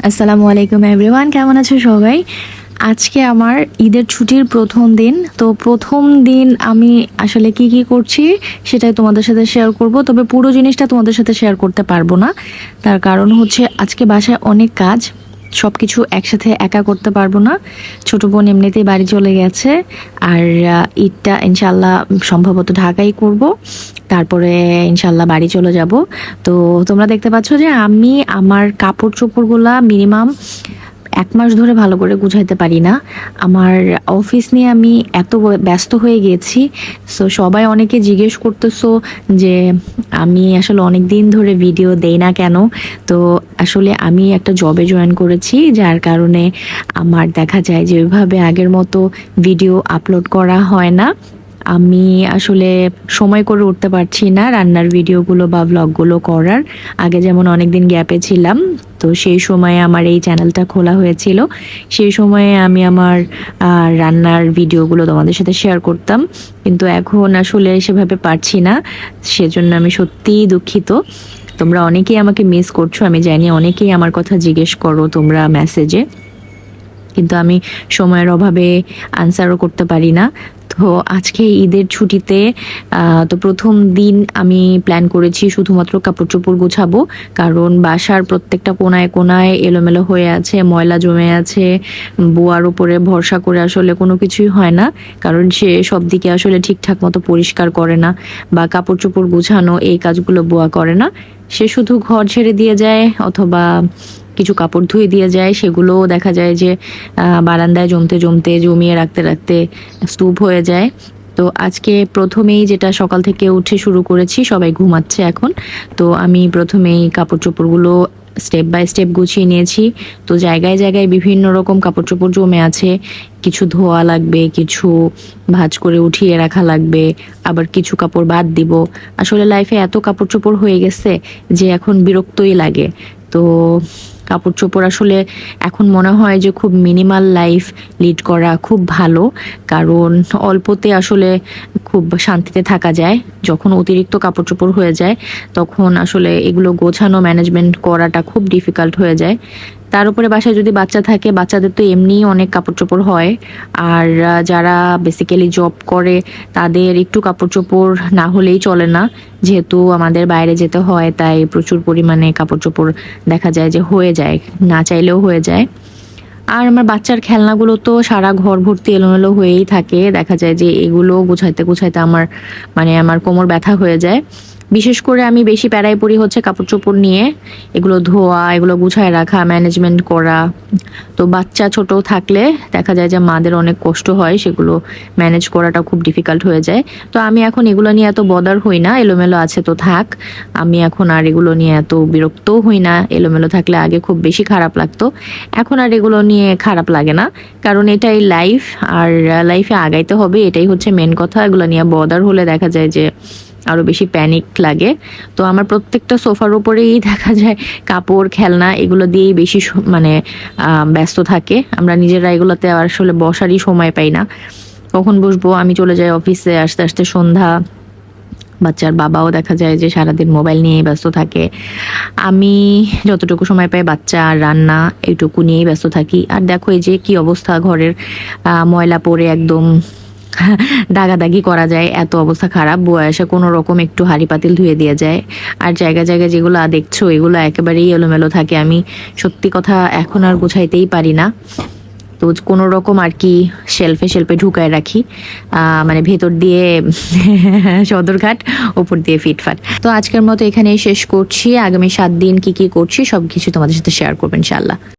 আসসালামু আলাইকুম এভরিওয়ান, কেমন আছো সবাই? আজকে আমার ঈদের ছুটির প্রথম দিন। তো প্রথম দিন আমি আসলে কি কি করছি সেটাই তোমাদের সাথে শেয়ার করব, তবে পুরো জিনিসটা তোমাদের সাথে শেয়ার করতে পারবো না। তার কারণ হচ্ছে আজকে বাসায় অনেক কাজ, সব কিছু একসাথে একা করতে পারবো না। ছোট বোন এমনিতেই বাড়ি চলে গেছে, আর ঈদটা ইনশাল্লাহ সম্ভবত ঢাকাই করব, তারপরে ইনশাল্লাহ বাড়ি চলে যাব। তো তোমরা দেখতে পাচ্ছ যে আমি আমার কাপড় চোপড়গুলা মিনিমাম 1 মাস ধরে ভালো করে গুছাইতে পারি না। আমার অফিস নিয়ে আমি এত ব্যস্ত হয়ে গেছি। সো সবাই অনেকে জিজ্ঞেস করতেছো যে আমি আসলে অনেক দিন ধরে ভিডিও দেই না কেন। তো আসলে আমি একটা জবে জয়েন করেছি, যার কারণে আমার দেখা যায় যে ওইভাবে আগের মতো ভিডিও আপলোড করা হয় না। আমি আসলে সময় করে উঠতে পারছি না রান্নার ভিডিওগুলো বা ব্লগগুলো করার। আগে যেমন অনেক দিন গ্যাপে ছিলাম, তো সেই সময়ে আমার এই চ্যানেলটা খোলা হয়েছিল। সেই সময়ে আমি আমার রান্নার ভিডিওগুলো তোমাদের সাথে শেয়ার করতাম, কিন্তু এখন আসলে সেভাবে পারছি না। সেজন্য আমি সত্যিই দুঃখিত। তোমরা অনেকেই আমাকে মিস করছো, আমি জানি অনেকেই আমার কথা জিজ্ঞেস করো তোমরা মেসেজে, কিন্তু আমি সময়ের অভাবে আনসারও করতে পারি না। তো আজকে ঈদের ছুটিতে তো প্রথম দিন আমি প্ল্যান করেছি শুধুমাত্র কাপড় চোপড় গোছাবো, কারণ বাসার প্রত্যেকটা কোনায় কোনায় এলোমেলো হয়ে আছে, ময়লা জমে আছে। বুয়ার উপরে ভরসা করে আসলে কোনো কিছুই হয় না, কারণ সে সব দিকে আসলে ঠিকঠাক মতো পরিষ্কার করে না, বা কাপড় চোপড় গোছানো এই কাজগুলো বুয়া করে না। সে শুধু ঘর ছেড়ে দিয়ে যায় অথবা কিছু কাপড় ধুয়ে দিয়ে যায়, সেগুলোও দেখা যায় যে বারান্দায় জমতে জমতে জমিয়ে রাখতে রাখতে স্তূপ হয়ে যায়। তো আজকে প্রথমেই যেটা সকাল থেকে উঠে শুরু করেছি, সবাই ঘুমাচ্ছে এখন, তো আমি প্রথমেই কাপড় চোপড়গুলো স্টেপ বাই স্টেপ গুছিয়ে নিয়েছি। তো জায়গায় জায়গায় বিভিন্ন রকম কাপড় চোপড় জমে আছে, কিছু ধোয়া লাগবে, কিছু ভাঁজ করে উঠিয়ে রাখা লাগবে, আবার কিছু কাপড় বাদ দিব। আসলে লাইফে এত কাপড় চোপড় হয়ে গেছে যে এখন বিরক্তই লাগে। তো কাপড় চোপড় আসলে এখন মনে হয় যে খুব মিনিমাল লাইফ লিড করা খুব ভালো, কারণ অল্পতে আসলে খুব শান্তিতে থাকা যায়। যখন অতিরিক্ত কাপড় চোপড় হয়ে যায় তখন আসলে এগুলো গোছানো ম্যানেজমেন্ট করাটা খুব ডিফিকাল্ট হয়ে যায়। তার উপরে বাসায় যদি বাচ্চা থাকে, বাচ্চাদের তো এমনিই অনেক কাপড় চোপড় হয়। আর যারা বেসিক্যালি জব করে তাদের একটু কাপড় চোপড় না হলেই চলে না, যেহেতু আমাদের বাইরে যেতে হয়, তাই প্রচুর পরিমাণে কাপড় চোপড় দেখা যায় যে হয়ে যায়, না চাইলেও হয়ে যায়। আর আমার বাচ্চার খেলনাগুলো তো সারা ঘর ভর্তি এলোমেলো হয়েই থাকে, দেখা যায় যে এগুলো গুছাইতে গুছাইতে আমার কোমর ব্যথা হয়ে যায়। বিশেষ করে আমি বেশি প্যারায় পড়ি হচ্ছে কাপড় চোপড় নিয়ে, এগুলো ধোয়া, এগুলো গুছায় রাখা, ম্যানেজমেন্ট করা। তো বাচ্চা ছোট থাকলে দেখা যায় যে মাদের অনেক কষ্ট হয়, সেগুলো ম্যানেজ করাটা খুব ডিফিকাল্ট হয়ে যায়। তো আমি এখন এগুলো নিয়ে এত বদার হই না, এলোমেলো আছে তো থাক। আমি এখন আর এগুলো নিয়ে এত বিরক্তও হই না। এলোমেলো থাকলে আগে খুব বেশি খারাপ লাগতো, এখন আর এগুলো নিয়ে খারাপ লাগে না, কারণ এটাই লাইফ। আর লাইফে আগাইতে হবে, এটাই হচ্ছে মেন কথা। এগুলো নিয়ে বদার হলে দেখা যায় যে আরো বেশি প্যানিক লাগে। তো আমার প্রত্যেকটা সোফার উপরেই দেখা যায় কাপড়, খেলনা, এগুলো দিয়েই বেশি ব্যস্ত থাকে। আমরা নিজেরা এগুলোতে আসলে বসারই সময় পাই না। কখন বসবো, আমি চলে যাই অফিসে, আস্তে আস্তে সন্ধ্যা। বাচ্চার বাবাও দেখা যায় যে সারাদিন মোবাইল নিয়েই ব্যস্ত থাকে। আমি যতটুকু সময় পাই বাচ্চা আর রান্না এইটুকু নিয়েই ব্যস্ত থাকি। আর দেখো এই যে কি অবস্থা ঘরের, ময়লা পড়ে একদম দাগাদাগি করা যায়, এত অবস্থা খারাপ। বয়সে কোনো রকম একটু হাঁড়ি পাতিল ধুয়ে দিয়ে যায়। আর জায়গা জায়গায় যেগুলো দেখছো এগুলো একেবারেই এলোমেলো থাকে, আমি সত্যি কথা এখন আর গোছাইতেই পারি না। তো কোনো রকম আর কি শেলফে শেলফে ঢুকায় রাখি, মানে ভেতর দিয়ে সদরঘাট, ওপর দিয়ে ফিটফাট। তো আজকের মতো এখানেই শেষ করছি। আগামী 7 দিন কি কি করছি সব কিছু তোমাদের সাথে শেয়ার করবেন ইনশাআল্লাহ।